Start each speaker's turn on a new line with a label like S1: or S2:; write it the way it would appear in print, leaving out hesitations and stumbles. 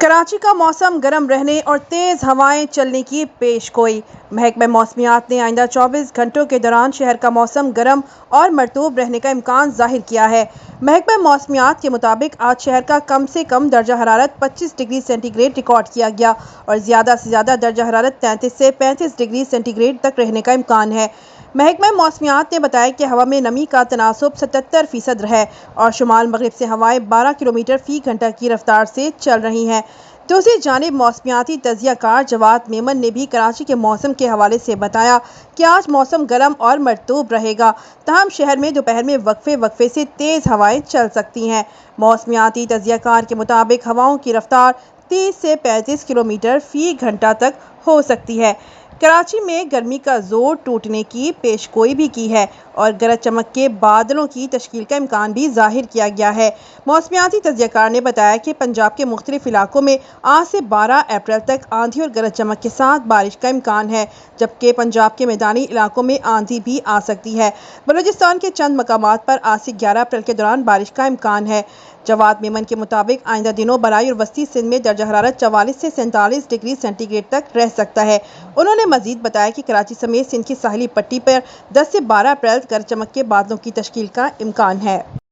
S1: कराची का मौसम गर्म रहने और तेज़ हवाएं चलने की पेशगोई। महकमा मौसमियात ने आइंदा 24 घंटों के दौरान शहर का मौसम गर्म और मरतूब रहने का इम्कान जाहिर किया है। महकमा मौसमियात के मुताबिक आज शहर का कम से कम दर्जा हरारत 25 डिग्री सेंटीग्रेड रिकॉर्ड किया गया और ज़्यादा से ज़्यादा दर्जा हरारत 33 से 35 डिग्री सेंटीग्रेड तक रहने का इम्कान है। महकमा मौसमियात ने बताया कि हवा में नमी का तनासुब 77% है और शुमाल मगरिब से हवाएं 12 किलोमीटर फी घंटा की रफ्तार से चल रही हैं। दूसरी जानिब मौसमियाती तजियाकार जवाद मेमन ने भी कराची के मौसम के हवाले से बताया कि आज मौसम गर्म और मरतूब रहेगा, तहम शहर में दोपहर में वक्फे से तेज़ हवाएं चल सकती हैं। मौसमियाती तजियाकार के मुताबिक हवाओं की रफ्तार 30 से 35 किलोमीटर फी घंटा तक हो सकती है। कराची में गर्मी का जोर टूटने की पेशगोई भी की है और गरज चमक के बादलों की तश्कील का इम्कान भी जाहिर किया गया है। मौसमियाती तजियाकार ने बताया कि पंजाब के मुख्तलिफ इलाकों में आज से 12 अप्रैल तक आंधी और गरज चमक के साथ बारिश का इम्कान है, जबकि पंजाब के मैदानी इलाकों में आंधी भी आ सकती है। बलूचिस्तान के चंद मकामात पर आज से 11 अप्रैल के दौरान बारिश का इम्कान है। जवाद मेमन के मुताबिक आइंदा दिनों बराई और वस्ती सिंध में दर्जा हरारत 44 से 47 डिग्री सेंटीग्रेड तक रह सकता है। उन्होंने मजीद बताया कि कराची समेत सिंध की साहिली पट्टी पर 10 से 12 अप्रैल गरज चमक के बादलों की तश्कील का इम्कान है।